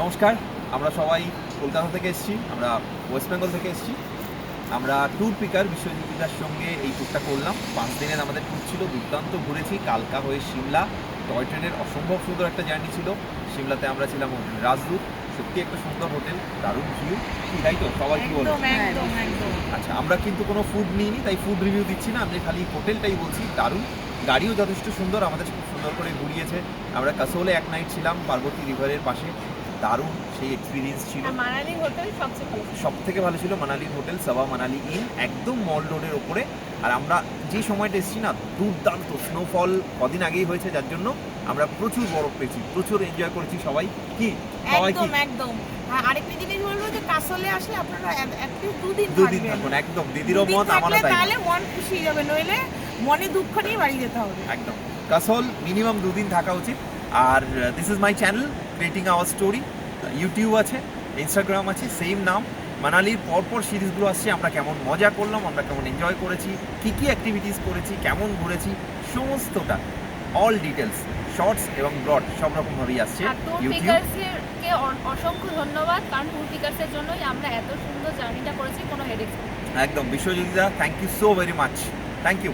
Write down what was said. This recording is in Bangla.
নমস্কার, আমরা সবাই কলকাতা থেকে এসেছি, আমরা ওয়েস্ট বেঙ্গল থেকে এসেছি। আমরা ট্যুর পিকার বিশ্বজিৎদার সঙ্গে এই ট্যুরটা করলাম। 5 দিনের আমাদের ট্যুর ছিল, দুর্দান্ত ঘুরেছি। কালকা হয়ে সিমলা, টয় ট্রেনের অসম্ভব সুন্দর একটা জার্নি ছিল। সিমলাতে আমরা ছিলাম হোটেল রাজদূত, সত্যি একটা সুন্দর হোটেল, দারুণ ভিউ, তাই তো সবাই কি বলে? আচ্ছা, আমরা কিন্তু কোনো ফুড নিইনি, তাই ফুড রিভিউ দিচ্ছি না, আমি খালি হোটেলটাই বলছি। দারুণ, গাড়িও যথেষ্ট সুন্দর, আমাদের খুব সুন্দর করে ঘুরিয়েছে। আমরা কাসোলে এক নাইট ছিলাম, পার্বতী রিভারের পাশে, দারুণ সেই এক্সপিরিয়েন্স ছিল। মানালি হোটেল সব থেকে ভালো ছিল মানালির হোটেল, সাবা মানালি ইন, একদম মল রোডের ওপরে। আর আমরা যে সময়টা এসেছি না, দুর্দান্ত স্নোফল কদিন আগেই হয়েছে, যার জন্য আমরা প্রচুর বরফ পেয়েছি, প্রচুর এনজয় করেছি সবাই। কি সবাই কি একদম। আরেকটা জিনিস বলবো যে কাসলে আসলে আপনারা অ্যাটলিস্ট দুদিন থাকুন, একদম দিদিরও মত, আমারও তাই। তাহলে মন খুশি হয়ে যাবে, নইলে মনে দুঃখ নিয়ে বাড়ি যেতে হবে। একদম, কাসল মিনিমাম 2 দিন থাকা উচিত। আর this is my channel, creating our story. YouTube আছে, ইনস্টাগ্রাম আছে, সেম নাম। মানালির পরপর সিরিজগুলো আসছে, আমরা কেমন মজা করলাম, আমরা কেমন এনজয় করেছি, কী কী অ্যাক্টিভিটিস করেছি, কেমন ঘুরেছি, সমস্তটা অল ডিটেলস, শর্টস এবং ব্রড সব রকমভাবেই আসছে আর ট্যুর ইউটিউব। পিকার্সকে অসংখ্য ধন্যবাদ, কারণ ট্যুর পিকার্সের জন্যই আমরা এত সুন্দর জার্নিটা করেছি, কোনো হেডেক। একদম, বিশ্বজিৎদা, thank you so very much, thank you.